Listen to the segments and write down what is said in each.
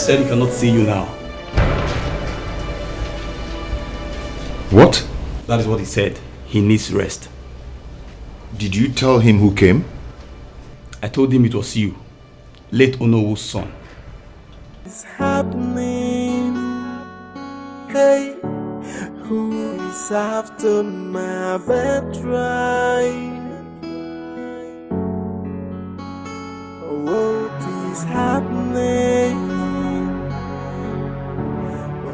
said he cannot see you now. What? That is what he said. He needs rest. Did you tell him who came? I told him it was you, late Onowu's son. It's happening. Hey, who is after my birthright? What is happening?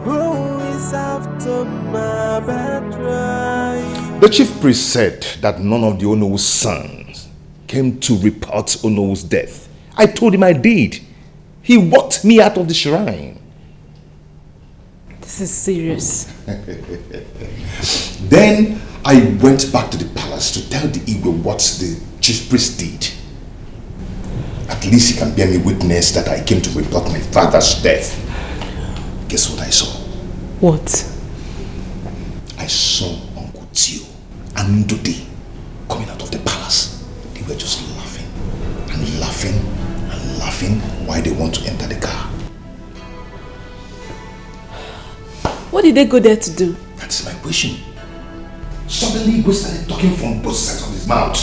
Who is after my birthright? The chief priest said that none of the Onowu's sons came to report Onowu's death. I told him I did. He walked me out of the shrine. This is serious. Then I went back to the palace to tell the Igwe what the chief priest did. At least he can bear me witness that I came to report my father's death. Guess what I saw? What? I saw Uncle Tio and Ndudi coming out of the palace. They were just laughing and laughing and laughing while they want to enter the car. What did they go there to do? That's my question. Suddenly Igwe started talking from both sides of his mouth.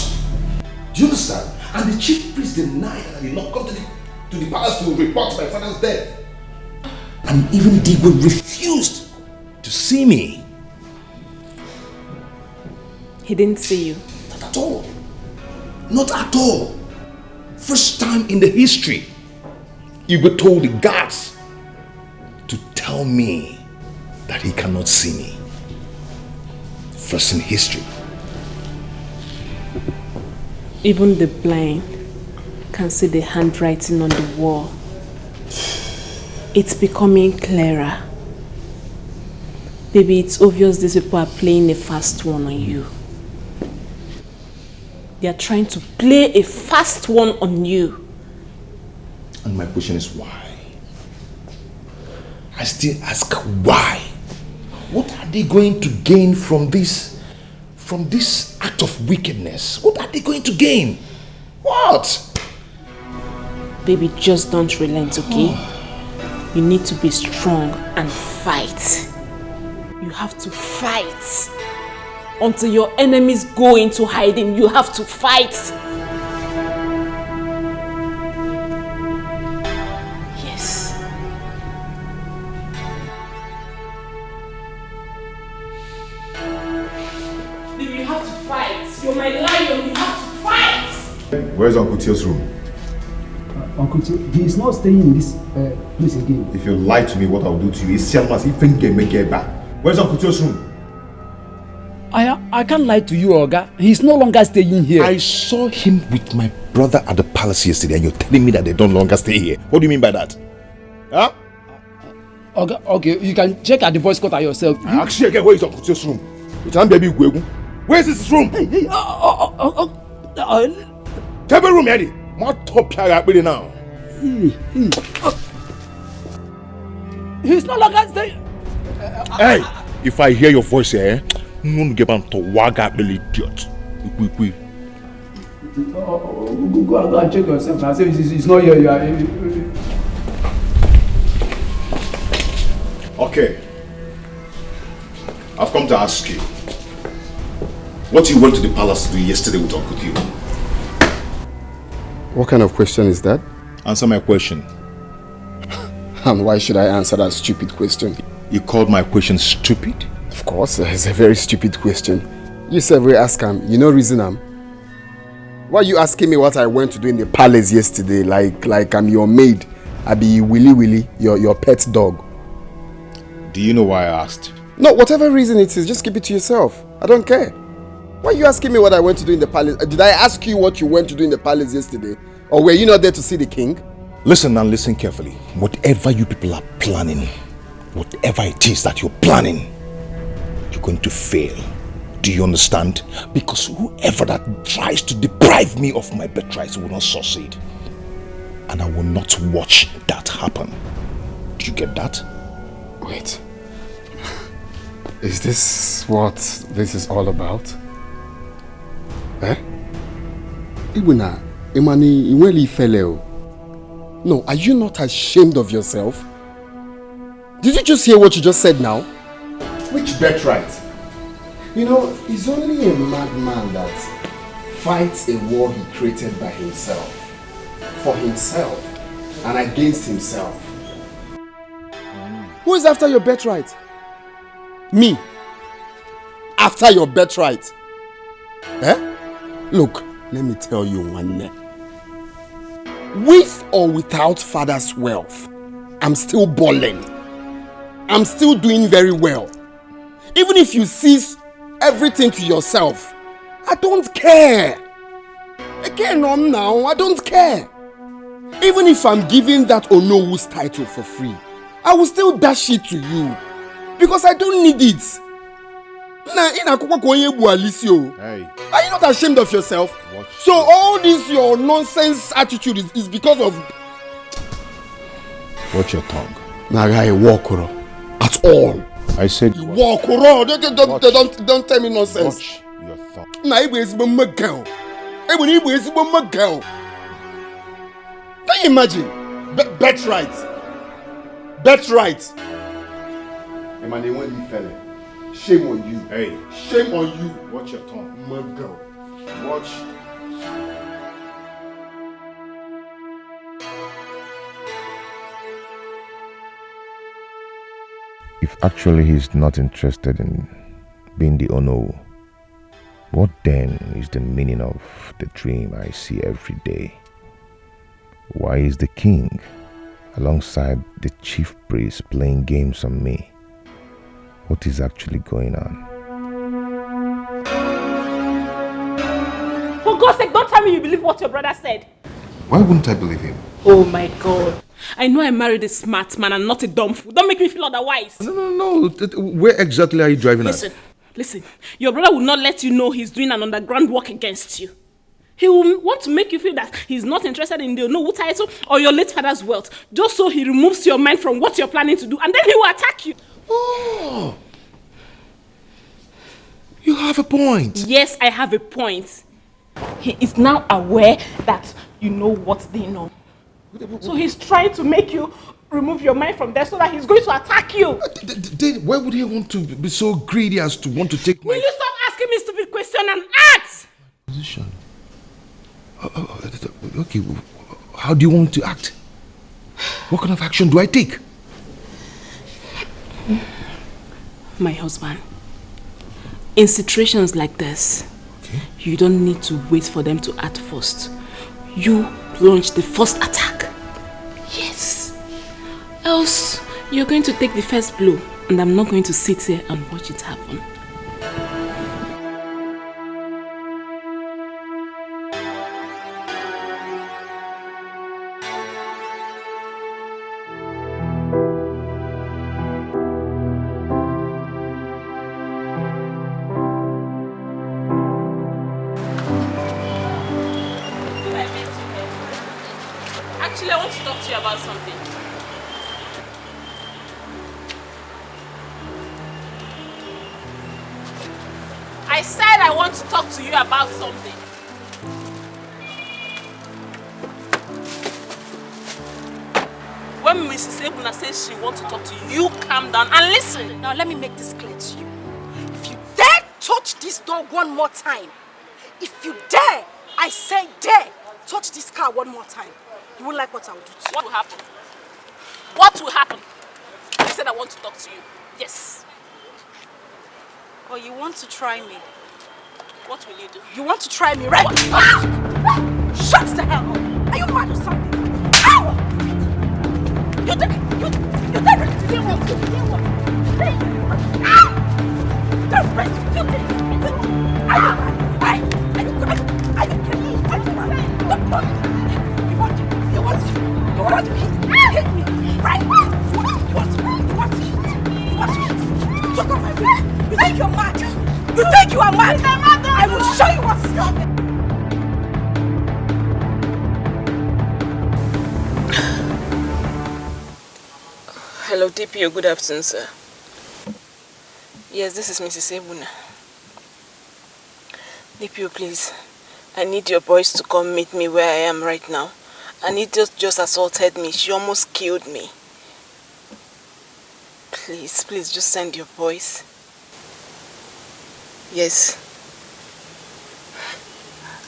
Do you understand? And the chief priest denied that he did not come to the palace to report my father's death. And even Igwe refused to see me. He didn't see you? Not at all. Not at all. First time in the history, Igwe told the guards to tell me that he cannot see me. First in history. Even the blind can see the handwriting on the wall. It's becoming clearer. Baby, it's obvious these people are playing a fast one on you. They are trying to play a fast one on you. And my question is why? I still ask why? What are they going to gain from this act of wickedness? What are they going to gain? What? Baby, just don't relent, okay? You need to be strong and fight. You have to fight. Until your enemies go into hiding, you have to fight. Yes. Baby, you have to fight. You're my lion, you have to fight. Where's Uncle Tio's room? Uncle Tio, he is not staying in this place again. If you lie to me, what I'll do to you is selmas if you can make it back. Where's Uncle Tio's room? I can't lie to you, Oga. He's no longer staying here. I saw him with my brother at the palace yesterday and you're telling me that they don't longer stay here. What do you mean by that? Huh? Oga, okay, you can check at the boys' quarter yourself. Actually, again, where is Uncle Tio's room? Where is his room? Hey, Tell me room, Eddie. My top here now. He's no longer staying. Hey, if I hear your voice here, I'm going to get on to waga belly idiot. Go and check yourself. I say it's not here. You are. Okay. I've come to ask you. What you went to the palace to do yesterday with Uncle Tio? What kind of question is that? Answer my question. And why should I answer that stupid question? You called my question stupid? Of course, it's a very stupid question. You said we ask him, you know reason him. Why are you asking me what I went to do in the palace yesterday like I'm your maid? I be Willy, your pet dog. Do you know why I asked? No, whatever reason it is, just keep it to yourself. I don't care. Why are you asking me what I went to do in the palace? Did I ask you what you went to do in the palace yesterday? Or were you not there to see the king? Listen and listen carefully. Whatever you people are planning, whatever it is that you're planning, you're going to fail. Do you understand? Because whoever that tries to deprive me of my birthright will not succeed. And I will not watch that happen. Do you get that? Wait. Is this what this is all about? Eh? Ibuna, Imani, Iweli Feleo. No, are you not ashamed of yourself? Did you just hear what you just said now? Which birthright? You know, it's only a madman that fights a war he created by himself, for himself, and against himself. Who is after your birthright? Me. After your birthright. Eh? Look, let me tell you one thing. With or without father's wealth, I'm still balling. I'm still doing very well. Even if you seize everything to yourself, I don't care. Again, now, I don't care. Even if I'm giving that Onowu's title for free, I will still dash it to you. Because I don't need it. Hey. Are you not ashamed of yourself? So all this your nonsense attitude is because of... Watch your tongue. Nagai walk at all. I said walk don't tell me nonsense. Watch your tongue. Can you imagine? Birthright. Shame on you. Hey. Shame on you. Watch your tongue. Girl. Watch. If actually he's not interested in being the Ono, what then is the meaning of the dream I see every day? Why is the king alongside the chief priest playing games on me? What is actually going on? For God's sake, don't tell me you believe what your brother said. Why wouldn't I believe him? Oh my God. I know I married a smart man and not a dumb fool. Don't make me feel otherwise. No. Where exactly are you driving at? Listen. Your brother will not let you know he's doing an underground work against you. He will want to make you feel that he's not interested in the Onowu title or your late father's wealth, just so he removes your mind from what you're planning to do, and then he will attack you. Oh! You have a point. Yes, I have a point. He is now aware that you know what they know. So he's trying to make you remove your mind from there so that he's going to attack you. Why would he want to be so greedy as to want to take my... Will you stop asking me stupid questions and act? Position. Okay, how do you want to act? What kind of action do I take? My husband, in situations like this, you don't need to wait for them to act first. You launch the first attack. Yes. Else, you're going to take the first blow, and I'm not going to sit here and watch it happen. Actually, I want to talk to you about something. I said I want to talk to you about something. When Mrs. Ebuna says she wants to talk to you, you calm down and listen. Now let me make this clear to you. If you dare touch this door one more time, if you dare, I say dare, touch this car one more time, you won't like what I will do to you. What will happen? What will happen? I said I want to talk to you. Yes. Or you want to try me? What will you do? You want to try me, right? Shut the hell up! Are you mad or something? Ow! You're ready to deal with it. Ow! Don't press it. Are you crazy? You want to hit me, right? You want to hit. Talk on my face. You think you're mad? You think you are mad? I will show you what's happening. Hello, DPO. Good afternoon, sir. Yes, this is Mrs. Ebuna. DPO, please. I need your boys to come meet me where I am right now. Anita just assaulted me. She almost killed me. Please, just send your voice. Yes.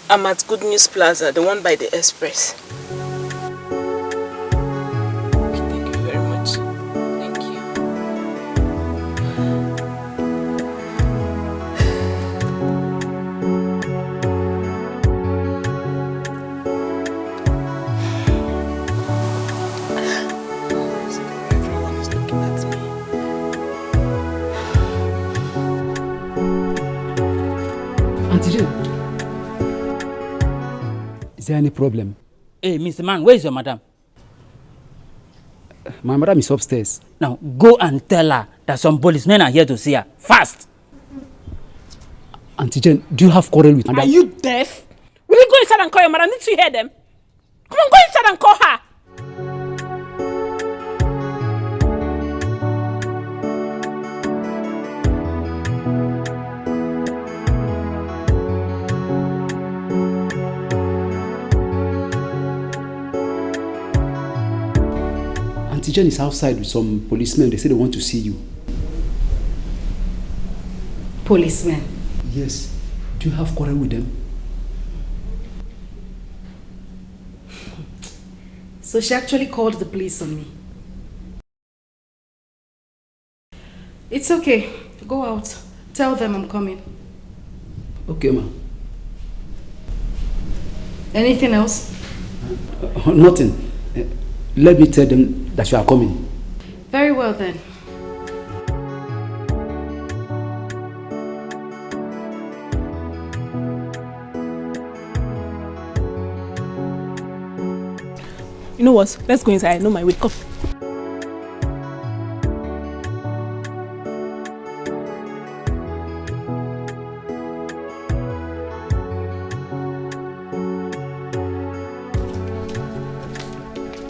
I'm at Good News Plaza, the one by the Express. Okay, thank you very much. Thank you. Everyone is looking at me. Auntie Jane, is there any problem? Hey, Mr. Man, where is your madam? My madam is upstairs. Now, go and tell her that some policemen are here to see her. Fast! Auntie Jane, do you have quarrel with madam? Are you deaf? Will you go inside and call your madam? Didn't you hear them? Come on, go inside and call her. Auntie Jane is outside with some policemen. They say they want to see you. Policemen? Yes. Do you have quarrel with them? So she actually called the police on me. It's okay. Go out. Tell them I'm coming. Okay, ma. Anything else? Nothing. Let me tell them that you are coming. Very well then. You know what? Let's go inside. I know my way. Come.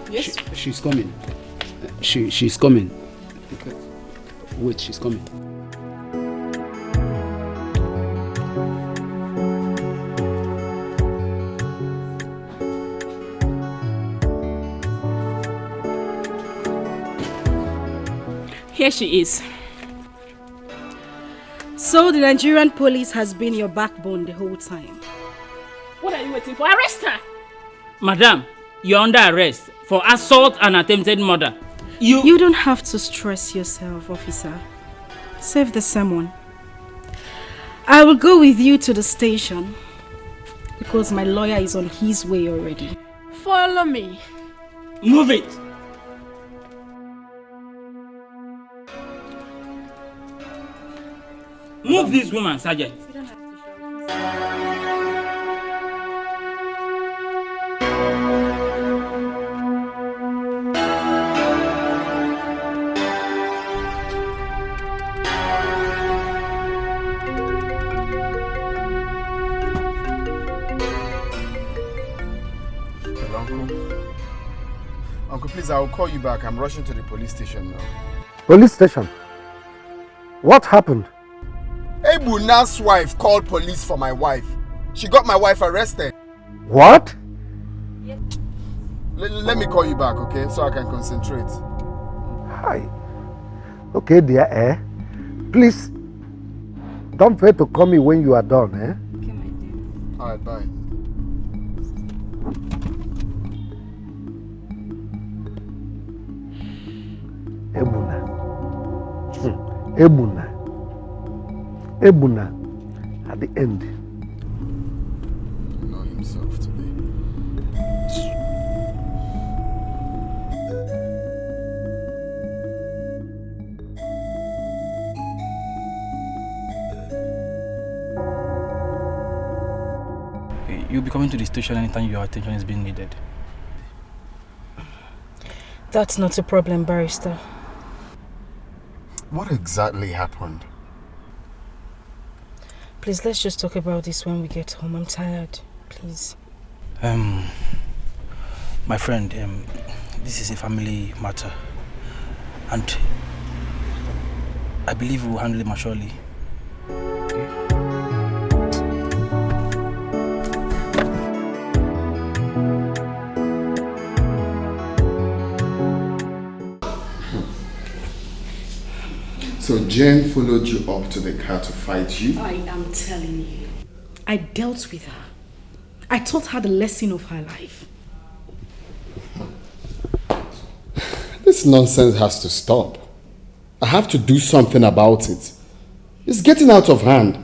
Yes? She's coming. She's coming. Wait, she's coming. Here she is. So the Nigerian police has been your backbone the whole time. What are you waiting for? Arrest her! Madam, you're under arrest for assault and attempted murder. You don't have to stress yourself, officer. Save the sermon. I will go with you to the station because my lawyer is on his way already. Follow me. Move it! Move this woman, Sergeant. Hello, Uncle. Uncle, please, I'll call you back. I'm rushing to the police station now. Police station? What happened? Ebuna's wife called police for my wife. She got my wife arrested. What? Let me call you back, okay? So I can concentrate. Hi. Okay, dear, please, don't forget to call me when you are done, Okay, my dear. Alright, bye. Ebuna. Ebuna at the end. Know himself today. You'll be coming to the station anytime your attention is being needed. That's not a problem, barrister. What exactly happened? Please, let's just talk about this when we get home. I'm tired. Please. My friend, this is a family matter. And I believe we'll handle it maturely. Jane followed you up to the car to fight you? I am telling you. I dealt with her. I taught her the lesson of her life. This nonsense has to stop. I have to do something about it. It's getting out of hand.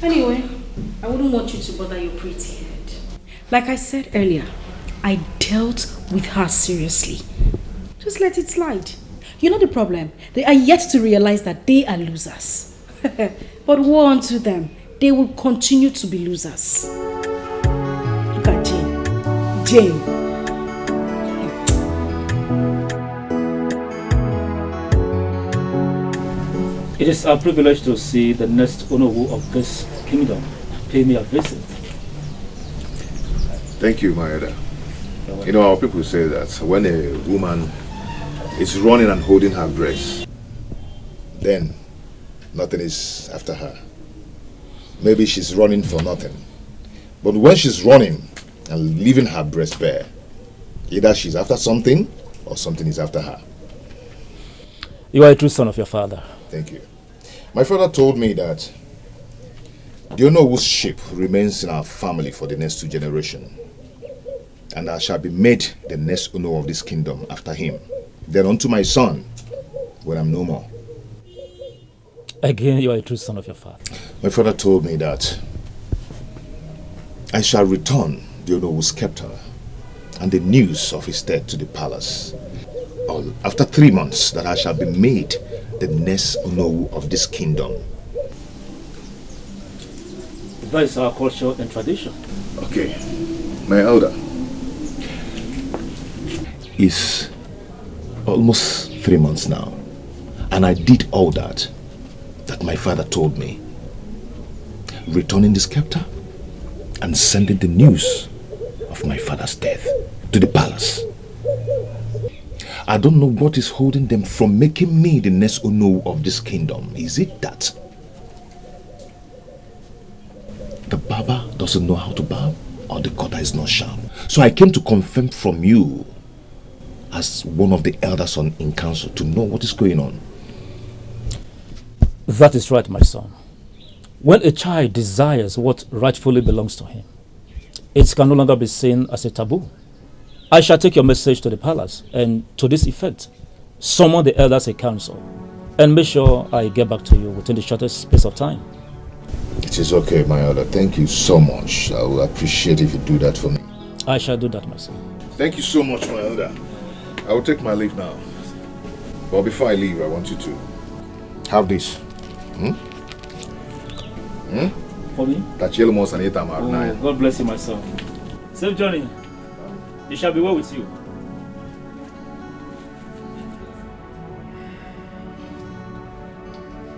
Anyway, I wouldn't want you to bother your pretty head. Like I said earlier, I dealt with her seriously. Just let it slide. You know the problem? They are yet to realize that they are losers. But woe unto them. They will continue to be losers. Look at Jane. Jane. It is our privilege to see the next Onowu of this kingdom pay me a visit. Thank you, my elder. You know, our people say that when a woman is running and holding her breast, then nothing is after her. Maybe she's running for nothing. But when she's running and leaving her breast bare, either she's after something or something is after her. You are a true son of your father. Thank you. My father told me that the Onowu's ship remains in our family for the next 2 generations. And I shall be made the next Ono of this kingdom after him. Then unto my son, when I'm no more. Again, you are a true son of your father. My father told me that I shall return the Onowu's scepter and the news of his death to the palace. After 3 months, that I shall be made the next Onowu of this kingdom. That is our culture and tradition. Okay, my elder. It's almost 3 months now, and I did all that my father told me. Returning the scepter and sending the news of my father's death to the palace. I don't know what is holding them from making me the next Onowu of this kingdom. Is it that the barber doesn't know how to barb, or the cutter is not sharp? So I came to confirm from you, as one of the elders in council, to know what is going on. That is right, my son. When a child desires what rightfully belongs to him, it can no longer be seen as a taboo. I shall take your message to the palace, and to this effect, summon the elders in council, and make sure I get back to you within the shortest space of time. It is okay, my elder. Thank you so much. I will appreciate if you do that for me. I shall do that, my son. Thank you so much, my elder. I will take my leave now. But before I leave, I want you to have this. For me? Oh, God bless you, my son. Safe journey. It shall be well with you.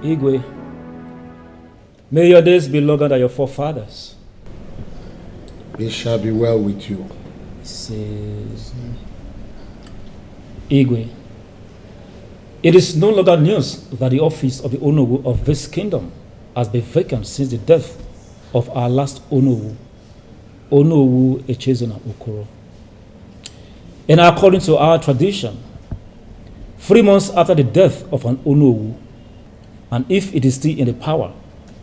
Igwe, may your days be longer than your forefathers. It shall be well with you. Says Igwe, it is no longer news that the office of the Onowu of this kingdom has been vacant since the death of our last Onowu, Onowu Echezona Okoro. And according to our tradition, 3 months after the death of an Onowu, and if it is still in the power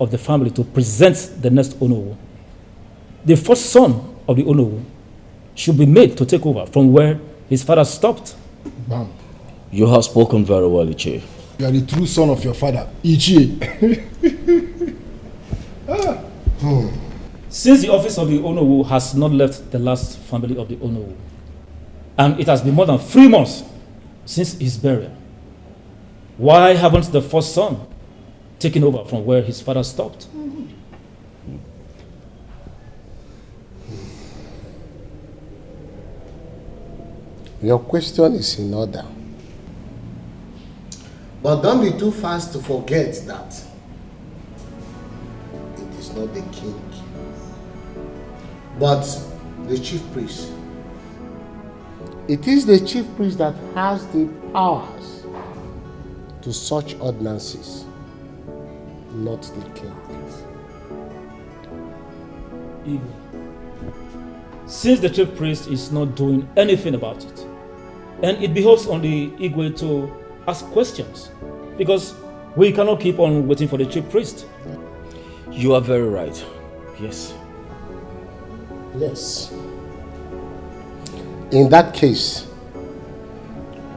of the family to present the next Onowu, the first son of the Onowu should be made to take over from where his father stopped. Bam. You have spoken very well, Ichie. You are the true son of your father, Ichie. Since the office of the Onowu has not left the last family of the Onowu, and it has been more than 3 months since his burial, why haven't the first son taken over from where his father stopped? Your question is in order. But don't be too fast to forget that it is not the king, but the chief priest. It is the chief priest that has the powers to such ordinances, not the king. Igwe, since the chief priest is not doing anything about it, and it behoves on the Igwe to ask questions, Because we cannot keep on waiting for the chief priest. You are very right. Yes. Yes. In that case,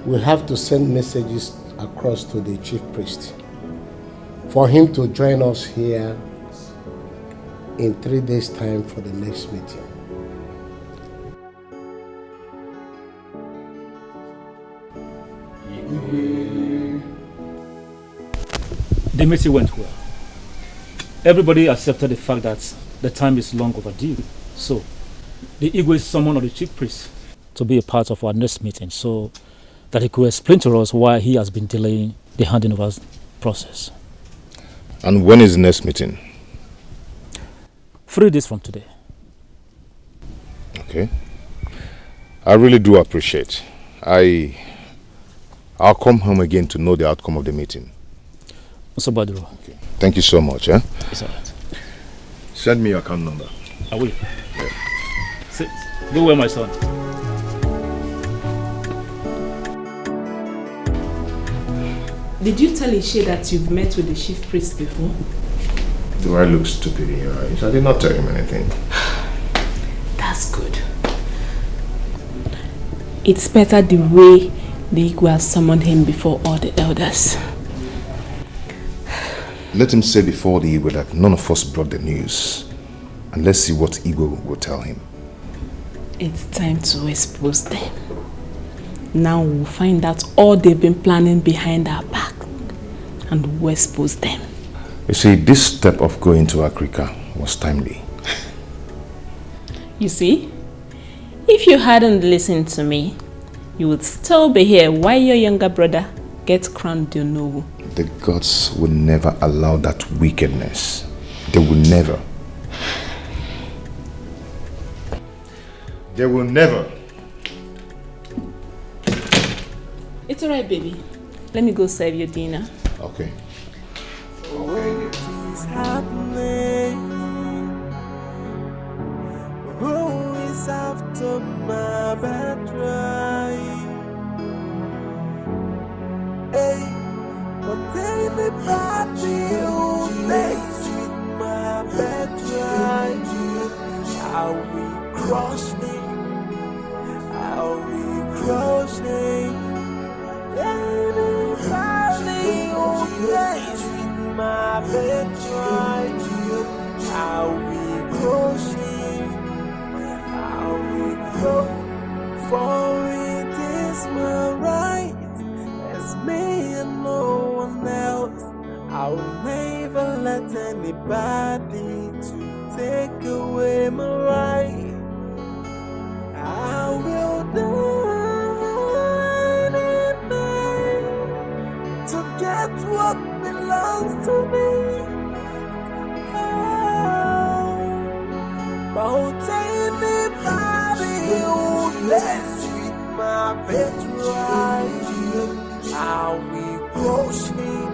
we have to send messages across to the chief priest for him to join us here in 3 days' time for the next meeting. The meeting went well. Everybody accepted the fact that the time is long overdue. So, the Igwe summoned the chief priest to be a part of our next meeting so that he could explain to us why he has been delaying the handing over process. And when is the next meeting? 3 days from today. Okay. I really do appreciate. I'll come home again to know the outcome of the meeting. Mr. Baduro. Okay. Thank you so much. It's alright. Send me your account number. I will. Yeah. Sit. Go well, my son. Did you tell Ishe that you've met with the chief priest before? Do I look stupid in your eyes? I did not tell him anything. That's good. It's better the way the Igwe has summoned him before all the elders. Let him say before the Igwe that none of us brought the news. And let's see what Igwe will tell him. It's time to expose them. Now we'll find out all they've been planning behind our back. And we'll expose them. You see, this step of going to Africa was timely. You see, if you hadn't listened to me, you would still be here while your younger brother gets crowned Dionowu. The gods will never allow that wickedness. They will never. They will never. It's alright, baby. Let me go serve your dinner. Okay. What is happening? Who is after my battery? Hey, but anybody who plays with my battery, I'll be crushing. I'll be crushing. Anybody who plays with my battery, I'll be crushing. I'll be crushing. For it is my right. As me and no one else, I'll never let anybody to take away my right. I will do anything to get what belongs to me. But anybody who lets with my battery, I will crush him.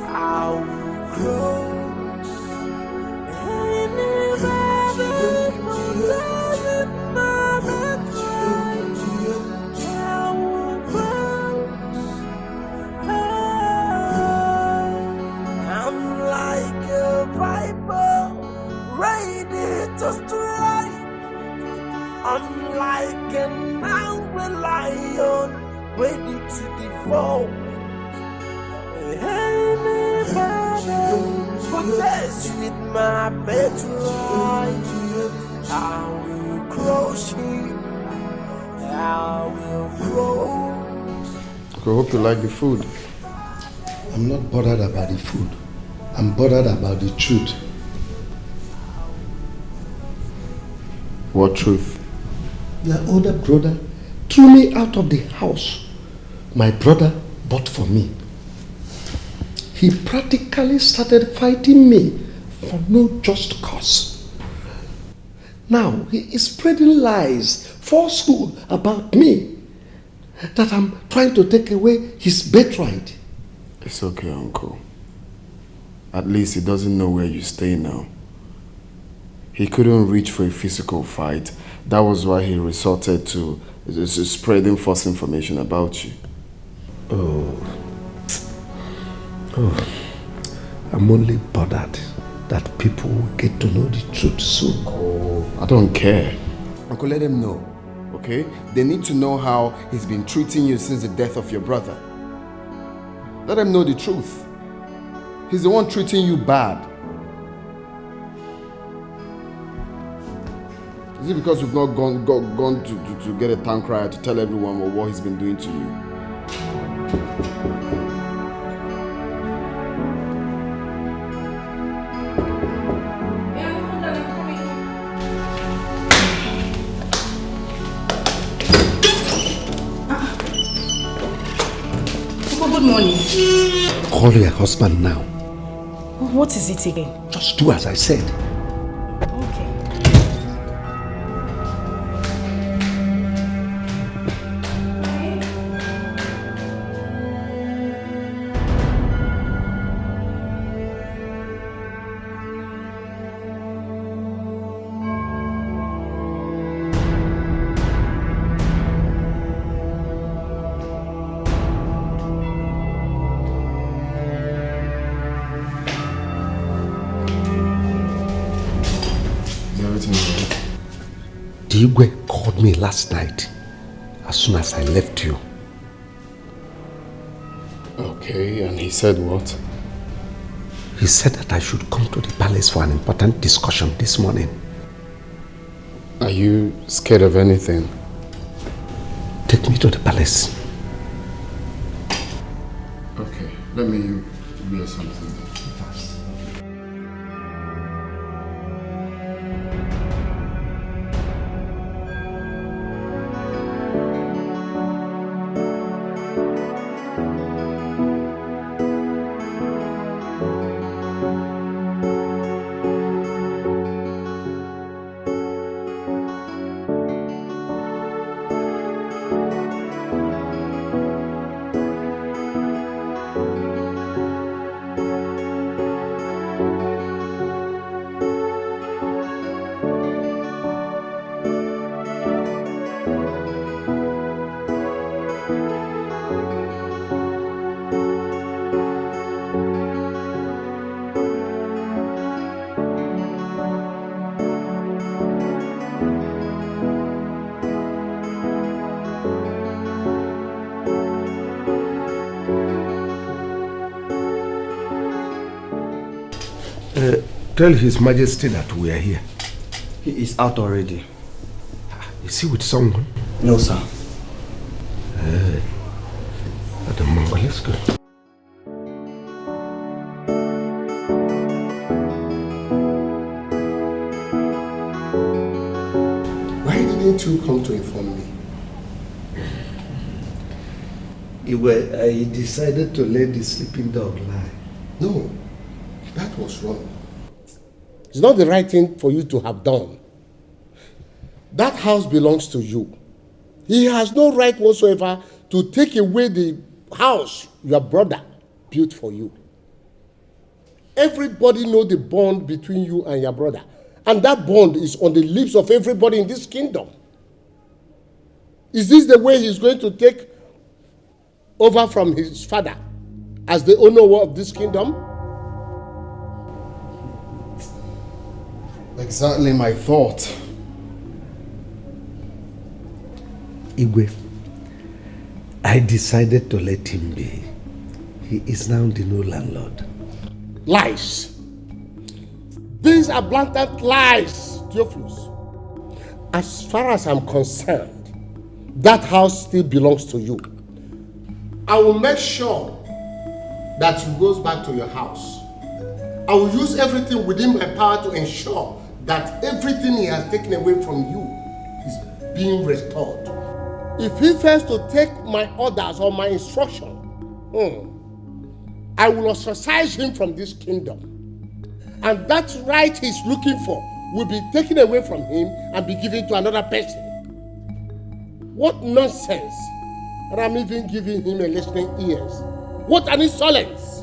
I will crush anybody who lives with my battery. I will crush. I'm like a viper, ready to strike. I'm like an angry lion, ready to devour. Anybody who mess with my battery, I will crush him. I will crush. I hope you like the food. I'm not bothered about the food. I'm bothered about the truth. What truth? Your older brother threw me out of the house my brother bought for me. He practically started fighting me for no just cause. Now he is spreading lies, falsehood about me, that I'm trying to take away his birthright. It's okay, Uncle. At least he doesn't know where you stay now. He couldn't reach for a physical fight. That was why he resorted to spreading false information about you. Oh, Oh, I'm only bothered that people will get to know the truth soon. Oh, I don't care. Uncle, let them know, okay? They need to know how he's been treating you since the death of your brother. Let them know the truth. He's the one treating you bad. Is it because we've not gone to get a town crier to tell everyone what he's been doing to you? Good morning. Call your husband now. What is it again? Just do as I said. Dikeh called me last night as soon as I left you. Okay, and he said what? He said that I should come to the palace for an important discussion this morning. Are you scared of anything? Take me to the palace. Okay, let me wear something. Tell His Majesty that we are here. He is out already. Is he with someone? No, sir. Madam, let's go. Why didn't you come to inform me? I decided to let the sleeping dog lie. No, that was wrong. It's not the right thing for you to have done. That house belongs to you. He has no right whatsoever to take away the house your brother built for you. Everybody knows the bond between you and your brother. And that bond is on the lips of everybody in this kingdom. Is this the way he's going to take over from his father as the owner of this kingdom? Exactly my thought. Igwe, I decided to let him be. He is now the new landlord. Lies. These are blatant lies, Theophilus. As far as I'm concerned, that house still belongs to you. I will make sure that you goes back to your house. I will use everything within my power to ensure that everything he has taken away from you is being restored. If he fails to take my orders or my instruction, I will ostracize him from this kingdom. And that right he's looking for will be taken away from him and be given to another person. What nonsense! And I'm even giving him a listening ears. What an insolence!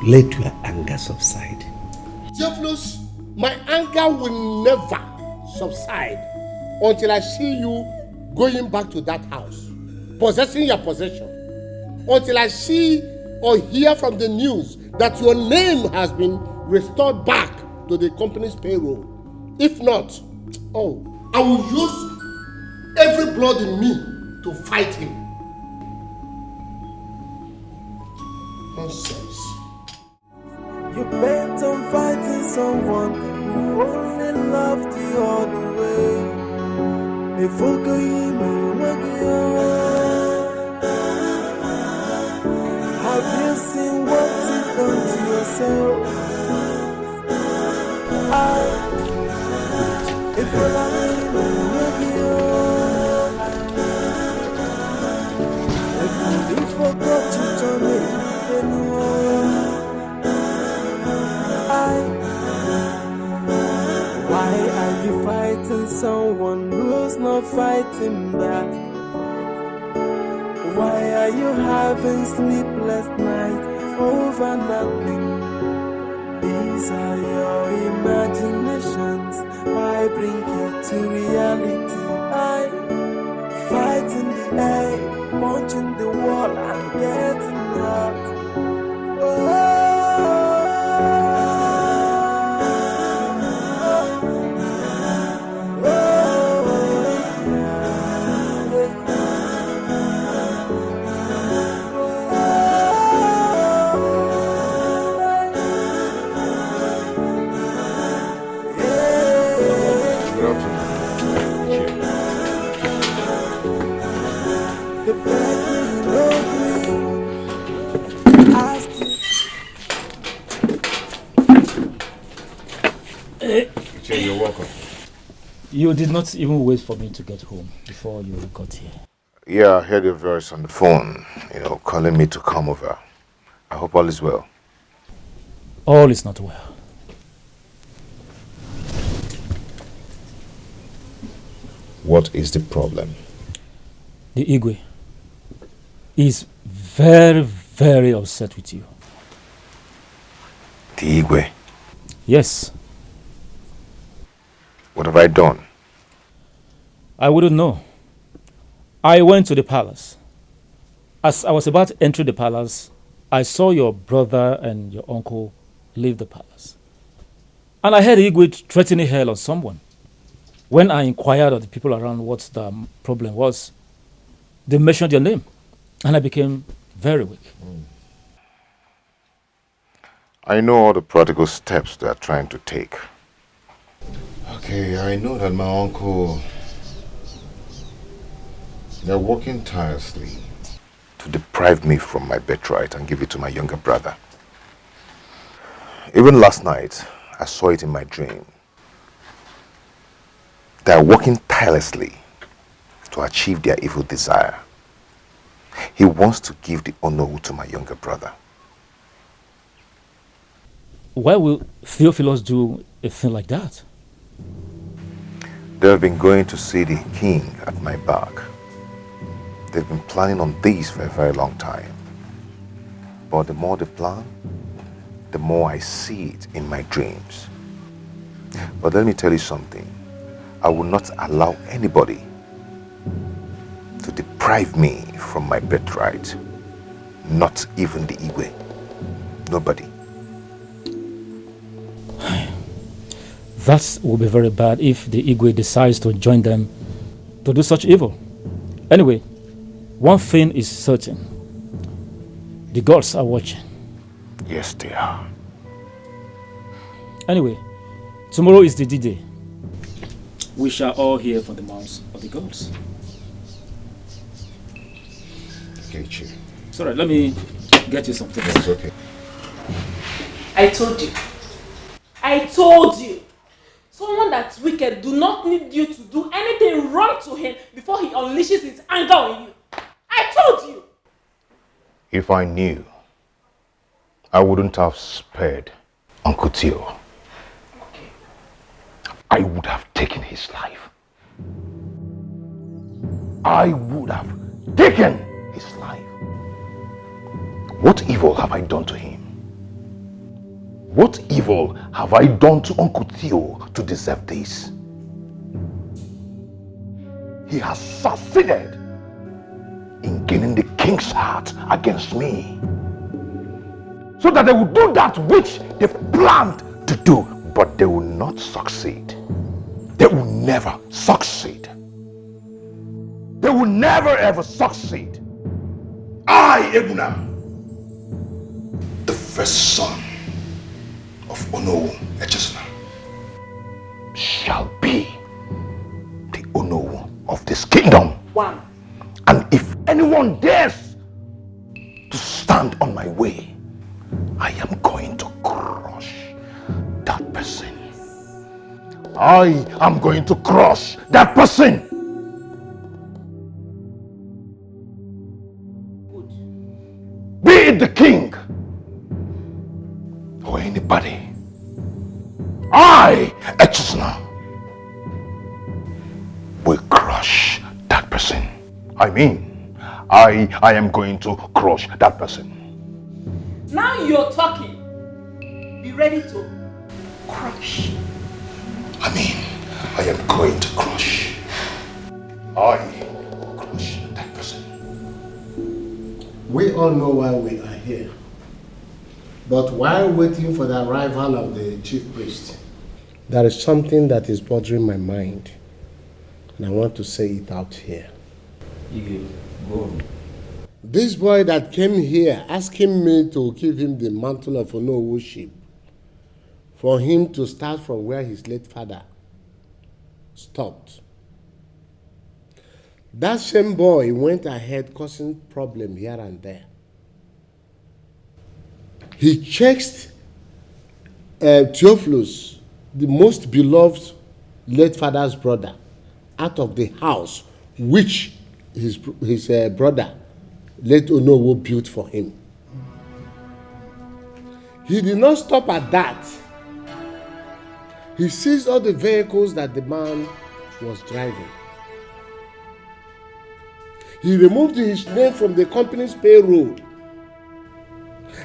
Let your anger subside. Theophilus, my anger will never subside until I see you going back to that house, possessing your possession, until I see or hear from the news that your name has been restored back to the company's payroll. If not, I will use every blood in me to fight him. Nonsense. You bent on fighting someone who only loved you all the way. If you have you seen what you've done to yourself? If you love if you forgot you told me. Why are you fighting someone who's not fighting back? Why are you having sleepless nights over nothing? These are your imaginations. Why bring it to reality? I fight in the air, punching the wall and getting hurt. You're welcome. You did not even wait for me to get home before you got here. Yeah, I heard your voice on the phone, calling me to come over. I hope all is well. All is not well. What is the problem? The Igwe is very, very upset with you. The Igwe? Yes. What have I done? I wouldn't know. I went to the palace. As I was about to enter the palace, I saw your brother and your uncle leave the palace. And I heard Igwe threatening hell on someone. When I inquired of the people around what the problem was, they mentioned your name, and I became very weak. I know all the practical steps they are trying to take. Okay, I know that my uncle, they're working tirelessly to deprive me from my birthright and give it to my younger brother. Even last night, I saw it in my dream. They are working tirelessly to achieve their evil desire. He wants to give the honor to my younger brother. Why will Theophilus do a thing like that? They have been going to see the king at my back. They've been planning on this for a very long time. But the more they plan, the more I see it in my dreams. But let me tell you something. I will not allow anybody to deprive me from my birthright. Not even the Igwe. Nobody. That will be very bad if the Igwe decides to join them to do such evil. Anyway, one thing is certain. The gods are watching. Yes, they are. Anyway, tomorrow is the D-Day. We shall all hear from the mouths of the gods. Okay, Chi. It's alright, let me get you something. It's okay. I told you. I told you. Someone that's wicked do not need you to do anything wrong to him before he unleashes his anger on you. I told you. If I knew, I wouldn't have spared Uncle Theo. Okay. I would have taken his life. I would have taken his life. What evil have I done to him? What evil have I done to Uncle Theo to deserve this? He has succeeded in gaining the king's heart against me. So that they will do that which they've planned to do, but they will not succeed. They will never succeed. They will never ever succeed. I, Ebuna, the first son of Onowu Echesna, shall be the Onowu of this kingdom. One. And if anyone dares to stand on my way, I am going to crush that person. I am going to crush that person. Be it the king or anybody, I, Echesna, will crush that person. I mean, I am going to crush that person. Now you're talking. Be ready to crush. I mean, I am going to crush. I will crush that person. We all know why we are here. But while waiting for the arrival of the chief priest, there is something that is bothering my mind. And I want to say it out here. Go on. This boy that came here asking me to give him the mantle of Onowuship, for him to start from where his late father stopped. That same boy went ahead causing problems here and there. He chased Theophilus, the most beloved late father's brother, out of the house which his brother, late Onowu, built for him. He did not stop at that. He seized all the vehicles that the man was driving. He removed his name from the company's payroll.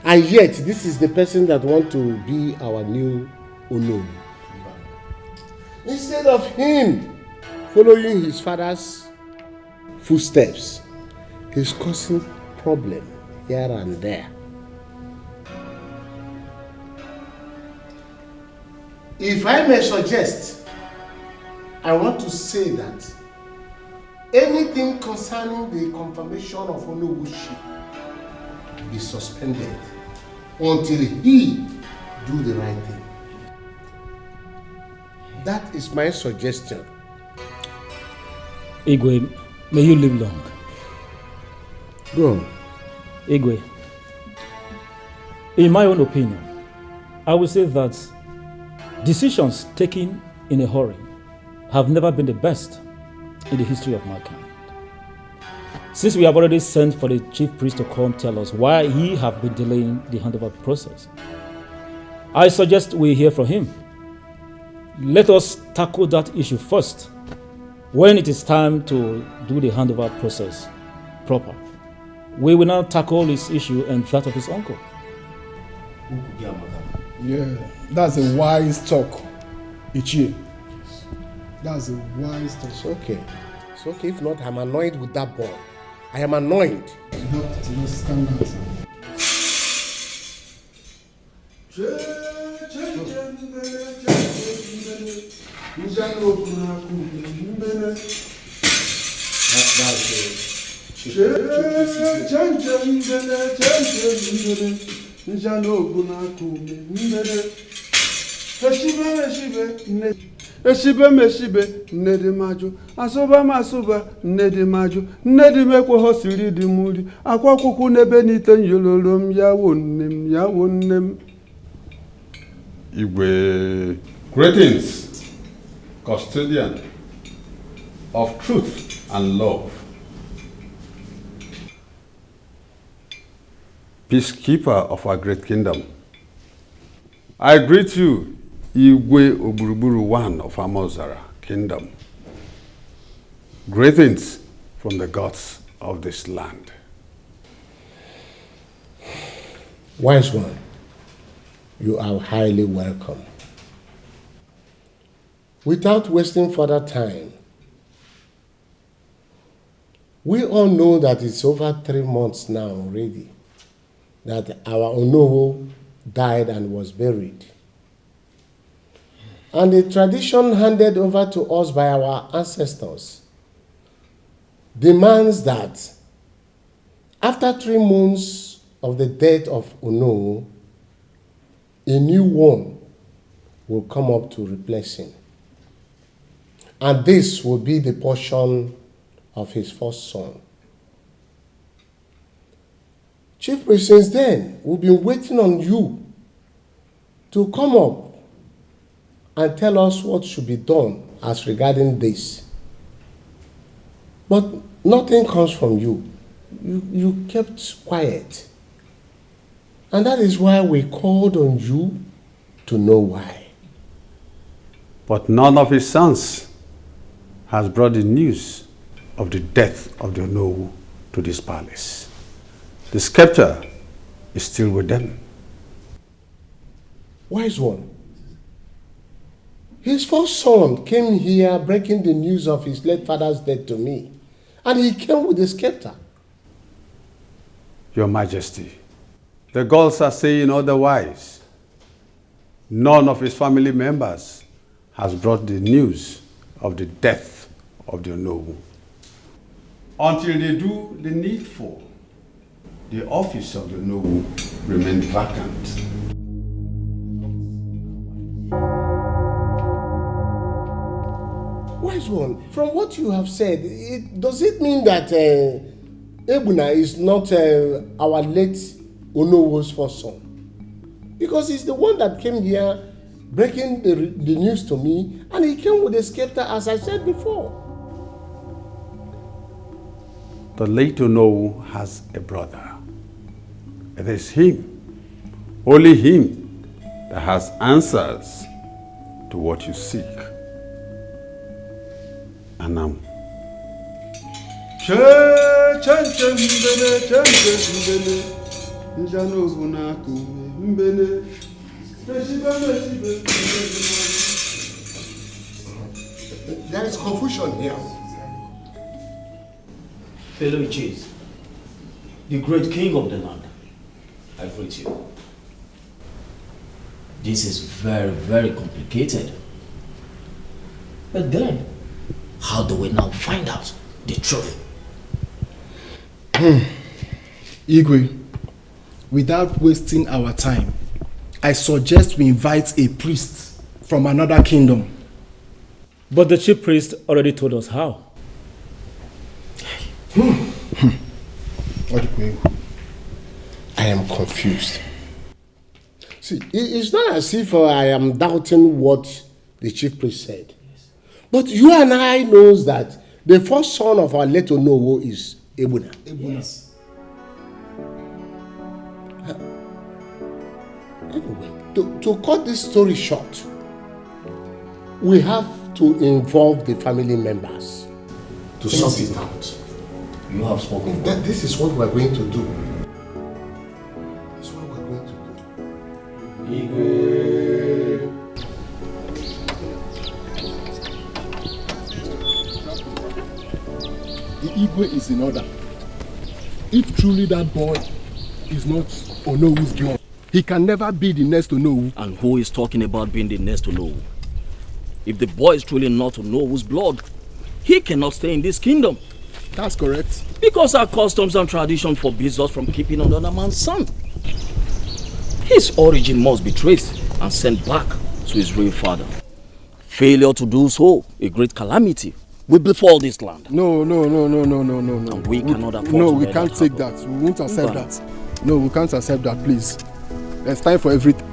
And yet, this is the person that wants to be our new Onowu. Instead of him following his father's footsteps, he's causing problem here and there. If I may suggest, I want to say that anything concerning the confirmation of Onowuship be suspended until he do the right thing. That is my suggestion. Igwe, may you live long. Go on. Igwe, in my own opinion, I would say that decisions taken in a hurry have never been the best in the history of mankind. Since we have already sent for the chief priest to come tell us why he have been delaying the handover process, I suggest we hear from him. Let us tackle that issue first. When it is time to do the handover process proper, we will now tackle his issue and that of his uncle. Yeah, that's a wise talk, Ichie. That's a wise talk. It's okay. It's okay. If not, I'm annoyed with that boy. I am annoyed. You have to stand out. Eshibe meshibe nnedi maju asụba masụba nnedi maju nnedi mekwe hosiri di muri akwa kuku nebe nite nyololom yawo nnem Igwe, greetings, custodian of truth and love, peacekeeper of our great kingdom. I greet you, Igwe Oburuburu, one of Amozara kingdom. Greetings from the gods of this land. Wise one, you are highly welcome. Without wasting further time, We all know that it's over 3 months now already that our Onowo died and was buried. And the tradition handed over to us by our ancestors demands that after 3 months of the death of Onowo, a new one will come up to replace him. And this will be the portion of his first son. Chief Priest, since then, we've been waiting on you to come up and tell us what should be done as regarding this. But nothing comes from you. You kept quiet. And that is why we called on you to know why. But none of his sons has brought the news of the death of the Onowu to this palace. The scepter is still with them. Wise one. His first son came here breaking the news of his late father's death to me. And he came with the scepter. Your Majesty, the gods are saying otherwise. None of his family members has brought the news of the death of the Onowu. Until they do the needful, the office of the Onowu remains vacant. Wise one, from what you have said, does it mean that Ebuna is not our late Onowu's first son? Because he's the one that came here breaking the news to me, and he came with a scepter, as I said before. The late Onowu has a brother. It is him, only him, that has answers to what you seek. Anam. There is confusion here. Fellow chiefs, the great king of the land, I greet you. This is very, very complicated. But then, how do we now find out the truth? Igwe, without wasting our time, I suggest we invite a priest from another kingdom. But the chief priest already told us how. I am confused. See, it's not as if I am doubting what the chief priest said. But you and I knows that the first son of our late Onowu is Ebuna. Yes. Anyway, to cut this story short, we have to involve the family members to sort it out. You have spoken. This is what we're going to do. This is what we're going to do. The Igwe is in order. If truly that boy is not Onowu's blood, he can never be the next Onowu. And who is talking about being the next Onowu? If the boy is truly not Onowu's blood, he cannot stay in this kingdom. That's correct. Because our customs and tradition forbids us from keeping another man's son. His origin must be traced and sent back to his real father. Failure to do so, a great calamity, will befall this land. No. And we cannot afford No, to we let can't that take happen. that. We won't accept Okay. that. No, we can't accept that, please. There's time for everything.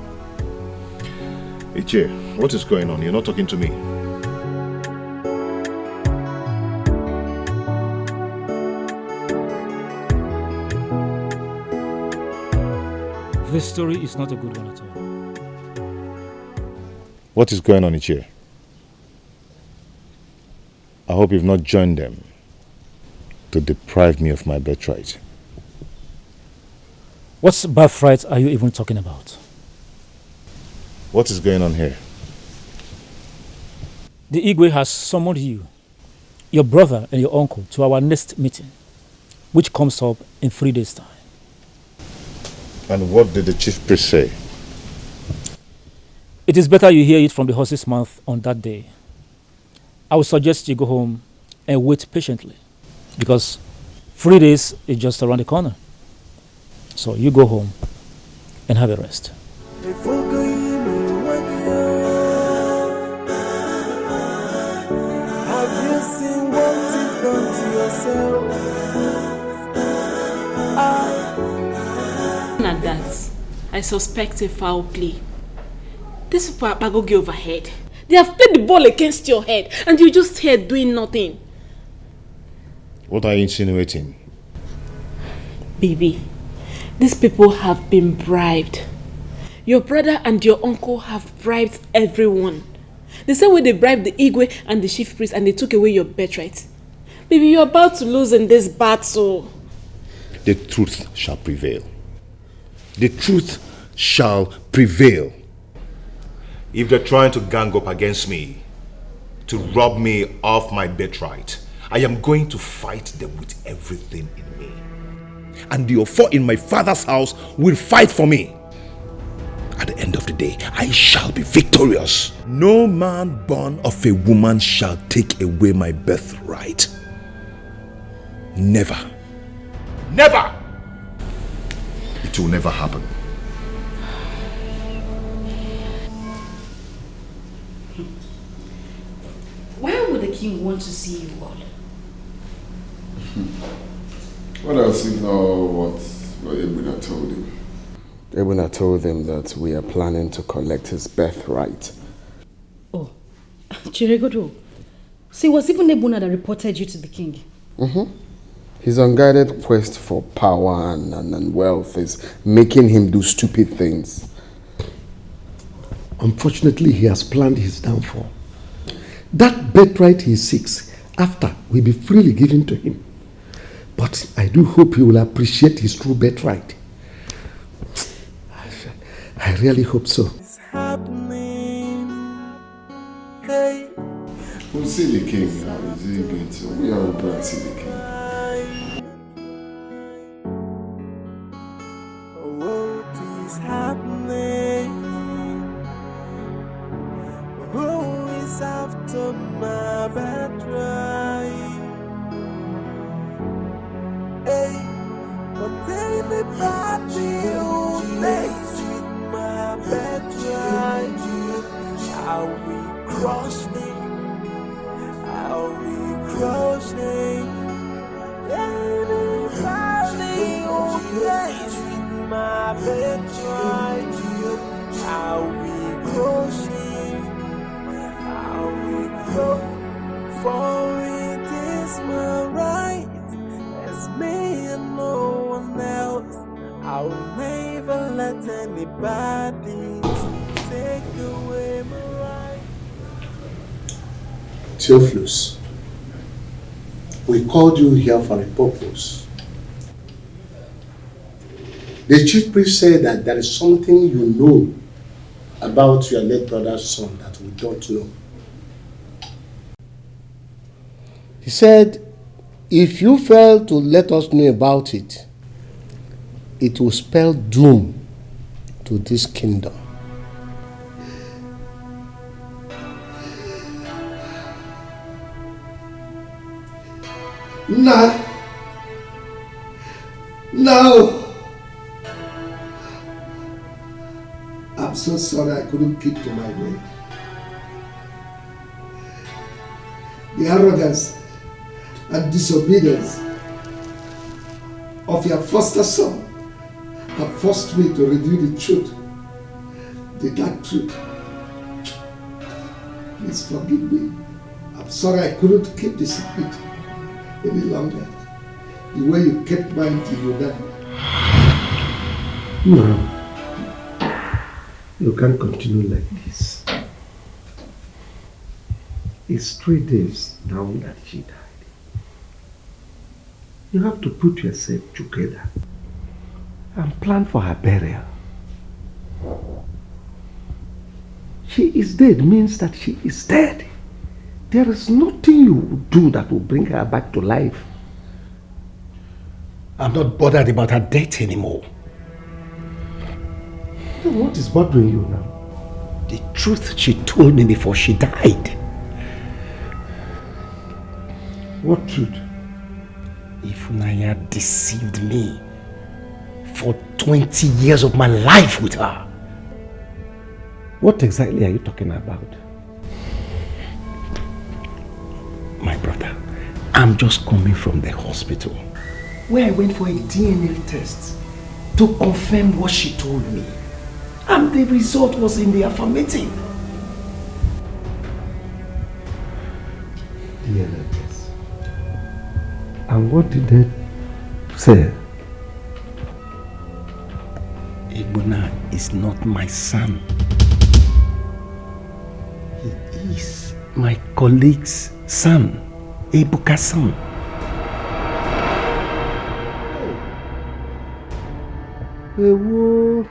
Ichie, what is going on? You're not talking to me. This story is not a good one at all. What is going on, Ichie? I hope you've not joined them to deprive me of my birthright. What birthright are you even talking about? What is going on here? The Igwe has summoned you, your brother and your uncle to our next meeting. which comes up in 3 days' time. And what did the chief priest say? It is better you hear it from the horse's mouth on that day. I would suggest you go home and wait patiently, because 3 days is just around the corner. So you go home and have a rest. Have you seen what you've done to yourself? At that, I suspect a foul play. These people are bagogi overhead. They have played the ball against your head, and you're just here doing nothing. What are you insinuating? Baby, these people have been bribed. Your brother and your uncle have bribed everyone. The same way they bribed the Igwe and the chief priest, and they took away your birthright. Baby, you're about to lose in this battle. The truth shall prevail. The truth shall prevail. If they're trying to gang up against me, to rob me of my birthright, I am going to fight them with everything in me. And the Ofo in my father's house will fight for me. At the end of the day, I shall be victorious. No man born of a woman shall take away my birthright. Never. Never! It will never happen. Why would the king want to see you all? What else if not what Ebuna told him? Ebuna told him that we are planning to collect his birthright. Oh, Chiregodo. So it was even Ebuna that reported you to the king? His unguided quest for power and wealth is making him do stupid things. Unfortunately, he has planned his downfall. That birthright he seeks after will be freely given to him. But I do hope he will appreciate his true birthright. I really hope so. It's happening. Hey. We'll see the king now. Is he going to? We are going to see the king. What is happening? Who is after my birthright? Hey, but anybody who plays with my birthright, I'll be crushing. I'll be crushing. Anybody who plays with my birthright, I'll be crushing. I'll be crushing. For it is my right. It's me and no one else. I'll never let anybody take away my right. Theophilus, we called you here for a purpose. The chief priest said that there is something you know about your late brother's son that we don't know. He said, if you fail to let us know about it, it will spell doom to this kingdom. No. I'm so sorry I couldn't keep to my word. The arrogance and disobedience of your foster son have forced me to reveal the truth, the dark truth. Please forgive me. I'm sorry I couldn't keep the secret any longer, the way you kept mine till you died. No, you can't continue like this. It's 3 days now that she died. You have to put yourself together and plan for her burial. She is dead means that she is dead. There is nothing you will do that will bring her back to life. I'm not bothered about her death anymore. Then what is bothering you now? The truth she told me before she died. What truth? Ifunanya deceived me for 20 years of my life with her. What exactly are you talking about? My brother, I'm just coming from the hospital where I went for a DNA test to confirm what she told me. And the result was in the affirmative. DNA test. And what did they say? Egbuna is not my son. He is my colleague's son, Ebuka's son. You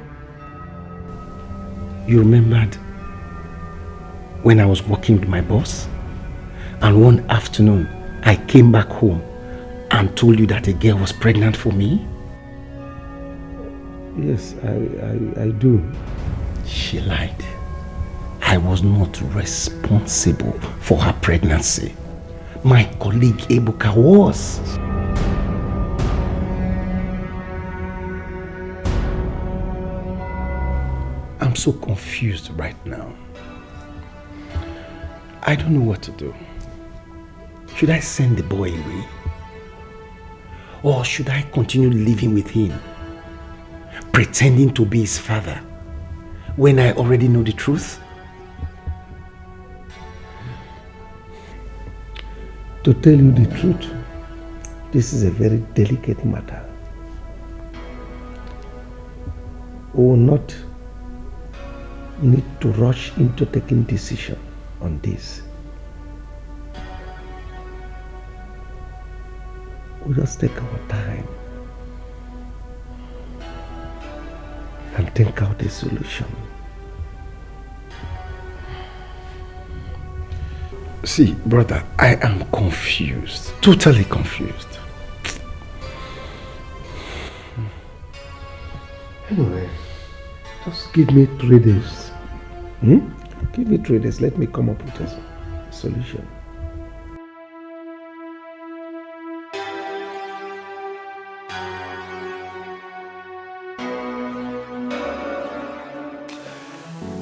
remembered when I was working with my boss? And one afternoon, I came back home and told you that a girl was pregnant for me? Yes, I do. She lied. I was not responsible for her pregnancy. My colleague Ebuka was. I'm so confused right now. I don't know what to do. Should I send the boy away? Or should I continue living with him, pretending to be his father, when I already know the truth? To tell you the truth, this is a very delicate matter. We will not need to rush into taking decision on this. We'll just take our time and think out a solution. See, brother, I am confused. Totally confused. Anyway, just give me 3 days. Give me 3 days. Let me come up with a solution.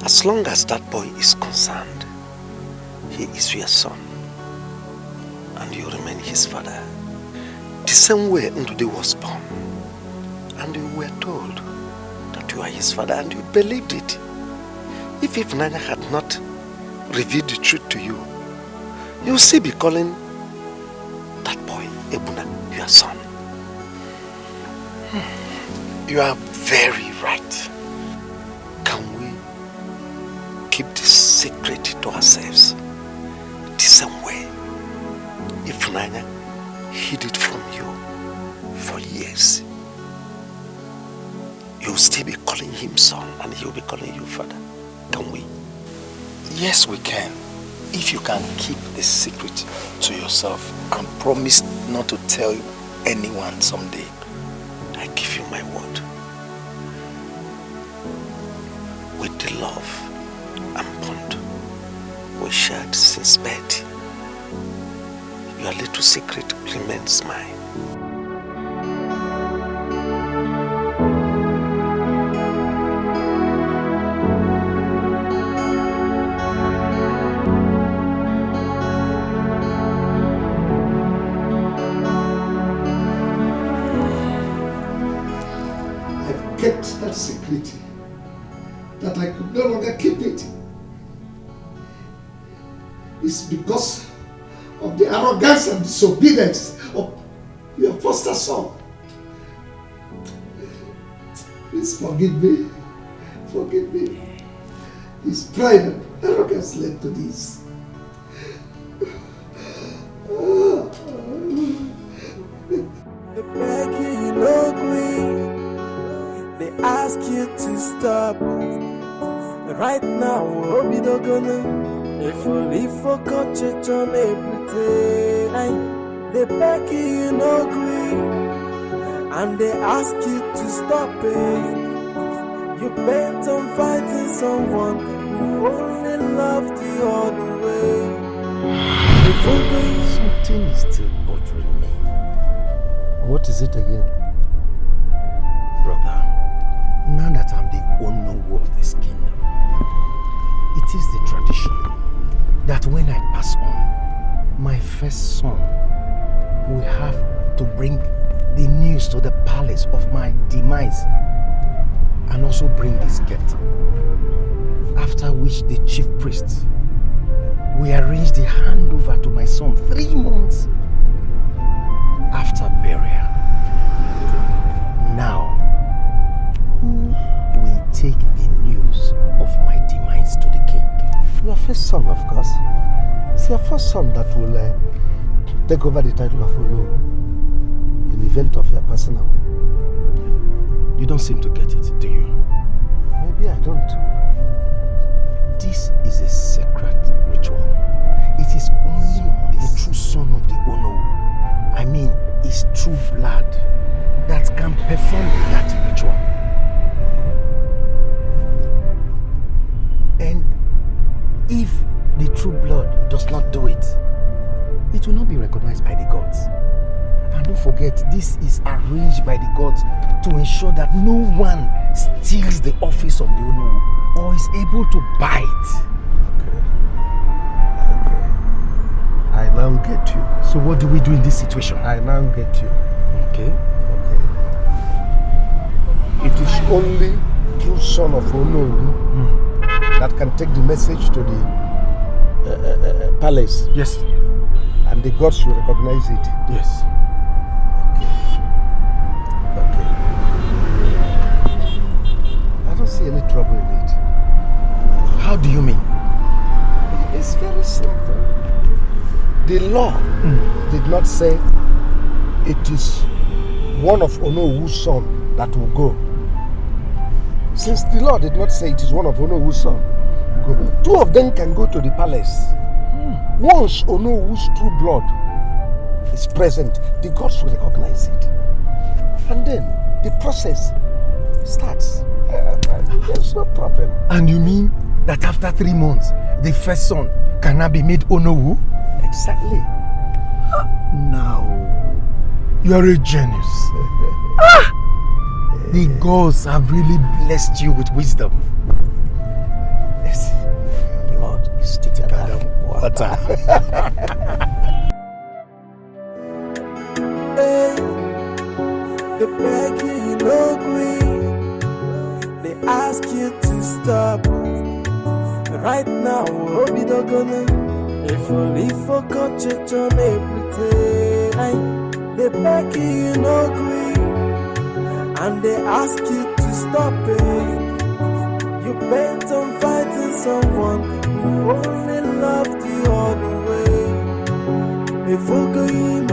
As long as that boy is concerned, he is your son, and you remain his father. The same way Ndude was born, and you were told that you are his father, and you believed it. If Ifunanya had not revealed the truth to you, you will still be calling that boy Ebuna your son. You are very right. Can we keep this secret to ourselves? The same way Ifunanya hid it from you for years. You'll still be calling him son, and he'll be calling you father. Can we? Yes, we can. If you can keep the secret to yourself and promise not to tell anyone someday. I give you my word. With the love and bond we shared since birth, your little secret remains mine. Kept that secret, that I could no longer keep it. It's because of the arrogance and disobedience of your foster son. Please forgive me. Forgive me. His pride and arrogance led to this. They ask you to stop. Right now, hope you don't gonna. If only for church on everything. They beg you no agree. and they ask you to stop it. You bent on fighting someone who only loved the other way. Something is still bothering me. What is it again? Brother, now that I'm the Onowu of this kingdom, it is the tradition that when I pass on, my first son will have to bring the news to the palace of my demise and also bring the scepter. After which the chief priest will arrange the handover to my son 3 months after burial. Now, who will take the news of my demise to the king? Your first son, of course. It's your first son that will take over the title of Onowu in the event of your passing away. You don't seem to get it, do you? Maybe I don't. This is a sacred ritual. It is only the true son of the Onowu, I mean his true blood, that can perform that ritual. And if the true blood does not do it, it will not be recognized by the gods. And don't forget, this is arranged by the gods to ensure that no one steals the office of the Onowu or is able to buy it. Okay. I now get you. So what do we do in this situation? I now get you. Okay. It is only true son of Onowu that can take the message to the palace. Yes. And the gods will recognize it. Yes. Okay. I don't see any trouble in it. How do you mean? It's very simple. The law did not say it is one of Onowu's son that will go. Since the law did not say it is one of Onowu's son, go. 2 of them can go to the palace. Once Onowu's true blood is present, the gods will recognize it. And then the process starts. There's no problem. And you mean that after 3 months, the first son cannot be made Onowu? Exactly. Now, you are a genius. The gods have really blessed you with wisdom. Yes. Blood is thicker than water. Hey, they beg you no green. They ask you to stop. Right now, hope you don't gonna. If only forgot church on everything. They beg you no green, and they ask you to stop it. You bent on fighting someone who only loved the other way. Before going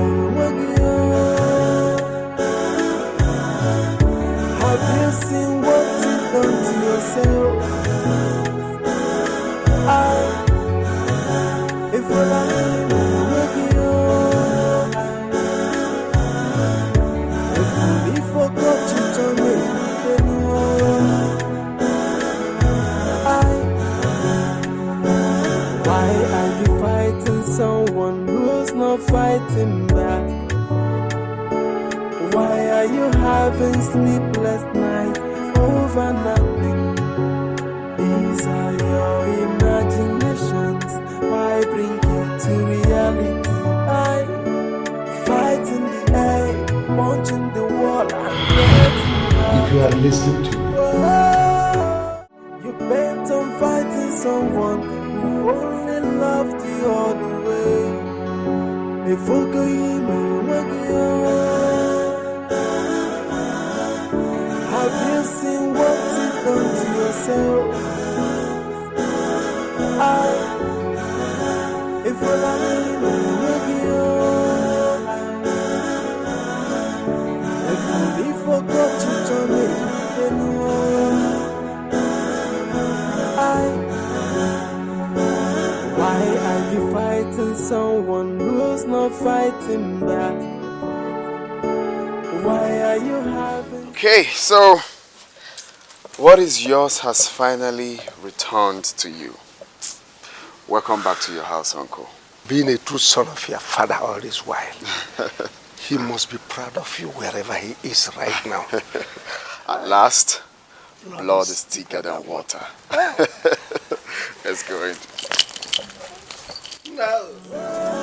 have you seen what you've done to yourself? If I if we forgot you to me, why are you fighting someone who's not fighting back? Why are you having sleepless nights over nothing? These are your imaginations. Why bring it to reality? I fight in the air, punching the wall and getting out. If you are listening to me, You bent on fighting someone who only loved the other way. Before going have you seen what you've done to yourself? If I if only forgot you to me, why are you fighting someone who's not fighting back? Why where you have it. Okay, so what is yours has finally returned to you. Welcome back to your house, Uncle. Being a true son of your father all this while, he must be proud of you wherever he is right now. At last, blood is thicker than water. Let's go in. No.